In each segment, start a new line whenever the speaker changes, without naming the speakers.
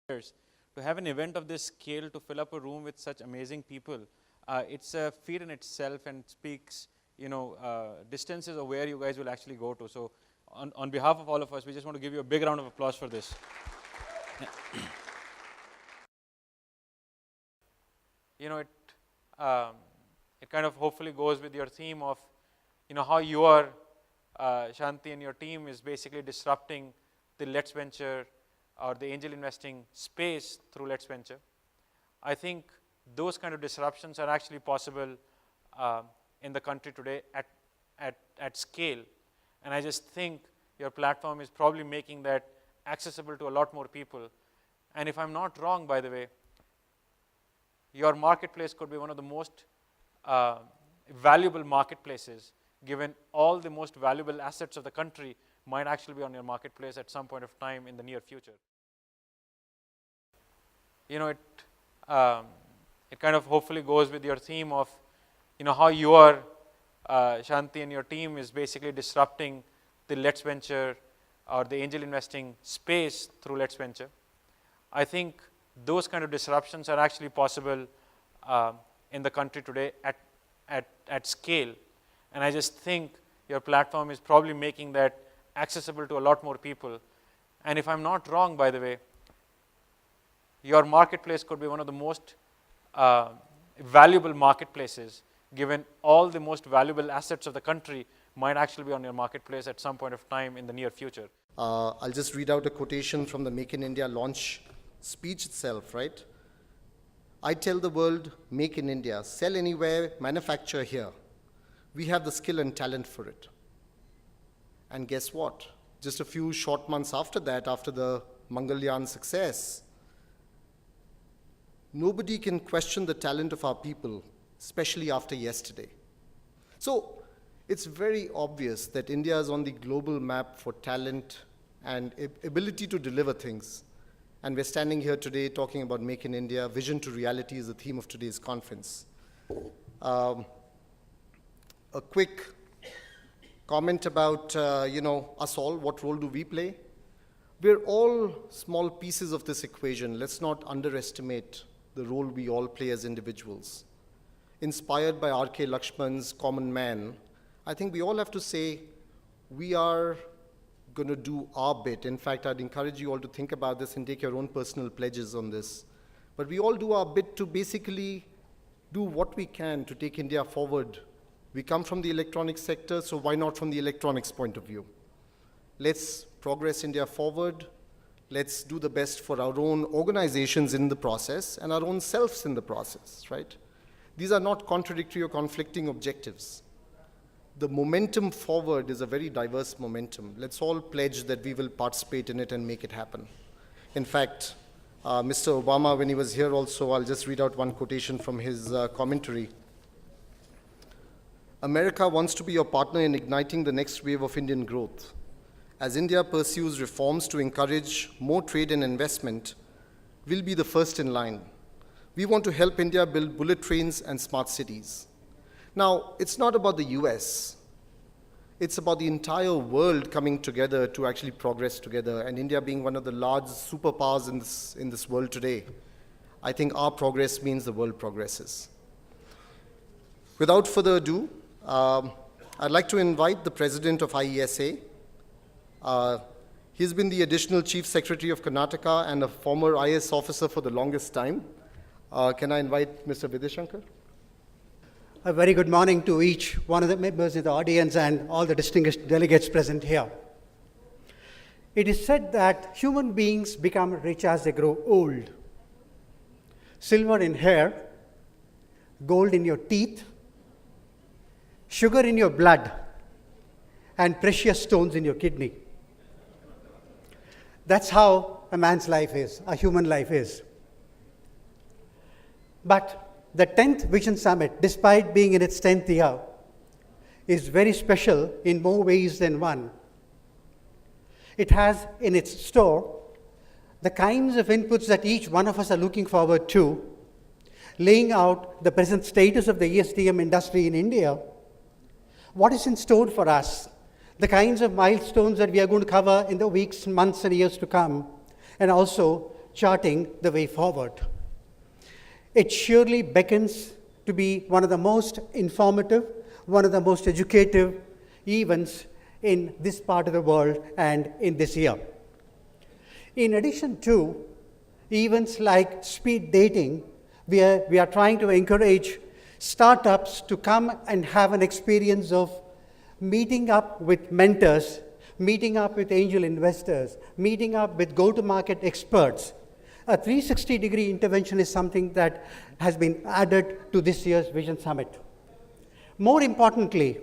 years. To have an event of this scale, to fill up a room with such amazing people, it's a feat in itself and speaks, distances of where you guys will actually go to. So on behalf of all of us, we just want to give you a big round of applause for this. It kind of hopefully goes with your theme of, how you are, Shanti, and your team is basically disrupting the Let's Venture or the angel investing space through Let's Venture. I think those kind of disruptions are actually possible in the country today at scale. And I just think your platform is probably making that accessible to a lot more people. And if I'm not wrong, by the way, your marketplace could be one of the most valuable marketplaces, given all the most valuable assets of the country might actually be on your marketplace at some point of time in the near future. It kind of hopefully goes with your theme of, how you are, Shanti, and your team is basically disrupting the Let's Venture or the angel investing space through Let's Venture. I think those kind of disruptions are actually possible in the country today at scale. And I just think your platform is probably making that accessible to a lot more people. And if I'm not wrong, by the way, your marketplace could be one of the most valuable marketplaces, given all the most valuable assets of the country might actually be on your marketplace at some point of time in the near future.
I'll just read out a quotation from the Make in India launch speech itself, right? I tell the world, make in India, sell anywhere, manufacture here. We have the skill and talent for it. And guess what? Just a few short months after that, after the Mangalyaan success, nobody can question the talent of our people, especially after yesterday. So it's very obvious that India is on the global map for talent and ability to deliver things. And we're standing here today talking about Make in India. Vision to reality is the theme of today's conference. A quick comment about us all. What role do we play? We're all small pieces of this equation. Let's not underestimate the role we all play as individuals. Inspired by R.K. Lakshman's Common Man, I think we all have to say we are going to do our bit. In fact, I'd encourage you all to think about this and take your own personal pledges on this. But we all do our bit to basically do what we can to take India forward. We come from the electronics sector, so why not from the electronics point of view? Let's progress India forward. Let's do the best for our own organizations in the process and our own selves in the process, right? These are not contradictory or conflicting objectives. The momentum forward is a very diverse momentum. Let's all pledge that we will participate in it and make it happen. In fact, Mr. Obama, when he was here also, I'll just read out one quotation from his commentary. America wants to be your partner in igniting the next wave of Indian growth. As India pursues reforms to encourage more trade and investment, we'll be the first in line. We want to help India build bullet trains and smart cities. Now, it's not about the US. It's about the entire world coming together to actually progress together, and India being one of the large superpowers in this world today. I think our progress means the world progresses. Without further ado, I'd like to invite the president of IESA. He's been the additional chief secretary of Karnataka and a former IAS officer for the longest time. Can I invite Mr. Vidishankar?
A very good morning to each one of the members in the audience and all the distinguished delegates present here. It is said that human beings become rich as they grow old. Silver in hair, gold in your teeth, sugar in your blood, and precious stones in your kidney. That's how a man's life is, a human life is. But the 10th Vision Summit, despite being in its 10th year, is very special in more ways than one. It has in its store the kinds of inputs that each one of us are looking forward to, laying out the present status of the ESDM industry in India, what is in store for us, the kinds of milestones that we are going to cover in the weeks, months, and years to come, and also charting the way forward. It surely beckons to be one of the most informative, one of the most educative events in this part of the world and in this year. In addition to events like speed dating, we are trying to encourage startups to come and have an experience of meeting up with mentors, meeting up with angel investors, meeting up with go-to-market experts. A 360-degree intervention is something that has been added to this year's Vision Summit. More importantly,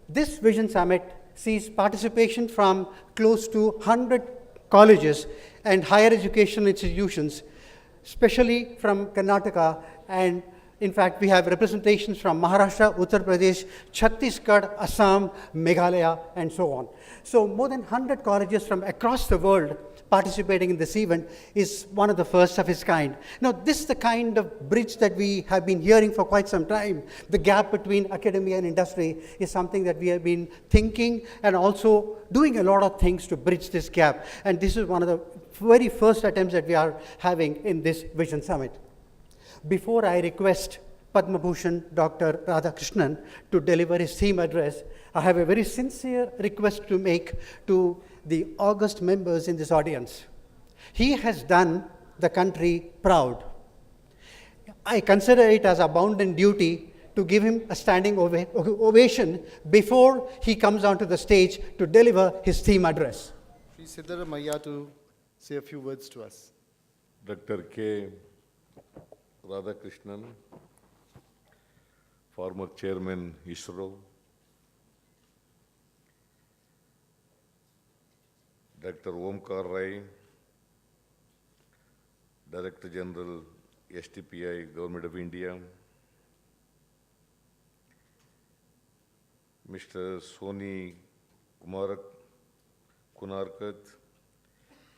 this Vision Summit sees participation from close to 100 colleges and higher education institutions, especially from Karnataka, and in fact, we have representations from Maharashtra, Uttar Pradesh, Chhattisgarh, Assam, Meghalaya, and so on. So more than 100 colleges from across the world participating in this event is one of the first of its kind. Now, this is the kind of bridge that we have been hearing for quite some time. The gap between academia and industry is something that we have been thinking and also doing a lot of things to bridge this gap. And this is one of the very first attempts that we are having in this Vision Summit. Before I request Padma Bhushan Dr. Radhakrishnan to deliver his theme address, I have a very sincere request to make to the august members in this audience. He has done the country proud. I consider it as a bounden duty to give him a standing ovation before he comes onto the stage to deliver his theme address.
Sri Siddaramaiah to say a few words to us.
Dr. K. Radhakrishnan, former chairman ISRO, Dr. Omkar Rai, Director General STPI, Government of India, Mr. Soni Kunarkat,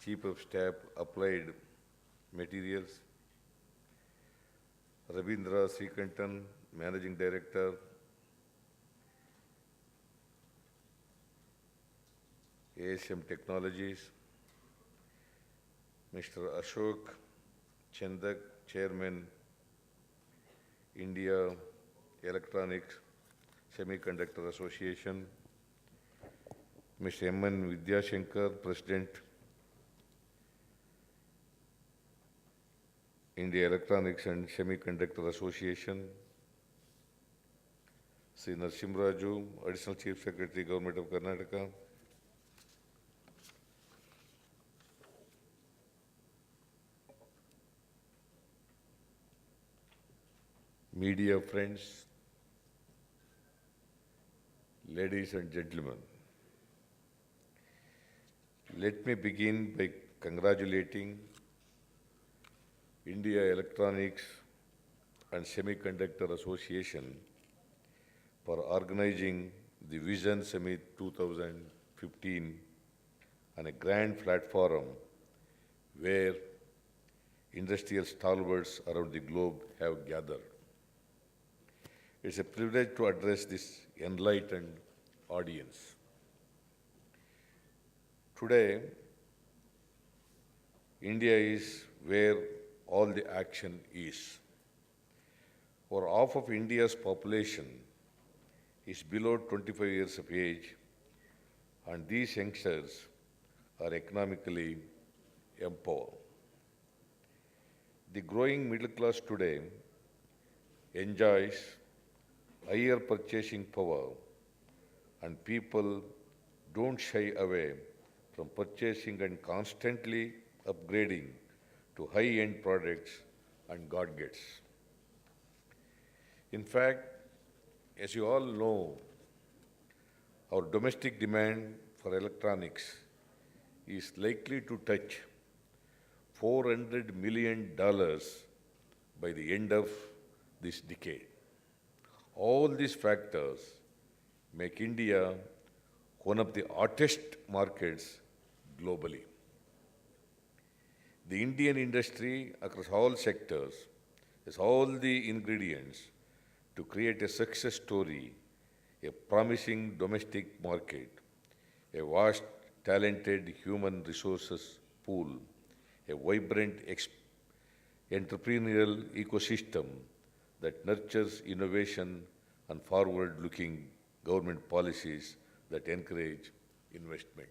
Chief of Staff, Applied Materials, Ravindra Srikantan, Managing Director, ASM Technologies, Mr. Ashok Chandak, Chairman, India Electronics Semiconductor Association, Mr. M.N. Vidyashankar, President, India Electronics and Semiconductor Association, Sri Narsimraju, Additional Chief Secretary, Government of Karnataka, media friends, ladies and gentlemen, let me begin by congratulating India Electronics and Semiconductor Association for organizing the Vision Summit 2015 on a grand platform where industrial stalwarts around the globe have gathered. It's a privilege to address this enlightened audience. Today, India is where all the action is. For half of India's population is below 25 years of age, and these youngsters are economically empowered. The growing middle class today enjoys higher purchasing power, and people don't shy away from purchasing and constantly upgrading to high-end products and gadgets. In fact, as you all know, our domestic demand for electronics is likely to touch $400 million by the end of this decade. All these factors make India one of the hottest markets globally. The Indian industry across all sectors has all the ingredients to create a success story, a promising domestic market, a vast, talented human resources pool, a vibrant entrepreneurial ecosystem that nurtures innovation and forward-looking government policies that encourage investment.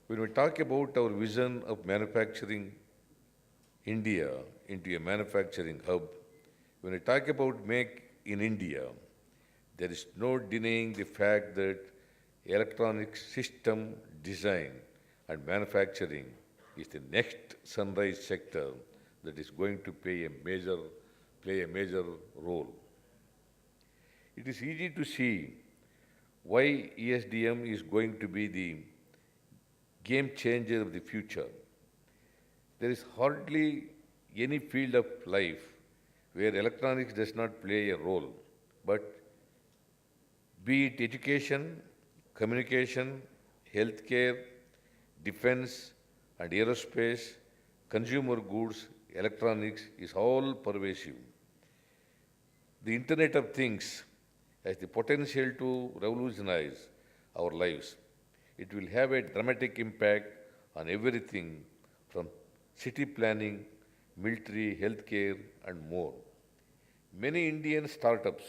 When we talk about our vision of manufacturing India into a manufacturing hub, when we talk about Make in India, there is no denying the fact that electronic system design and manufacturing is the next sunrise sector that is going to play a major role. It is easy to see why ESDM is going to be the game changer of the future. There is hardly any field of life where electronics does not play a role, but be it education, communication, healthcare, defense, and aerospace, consumer goods, electronics is all pervasive. The Internet of Things has the potential to revolutionize our lives. It will have a dramatic impact on everything from city planning, military, healthcare, and more. Many Indian startups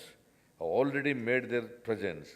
have already made their presence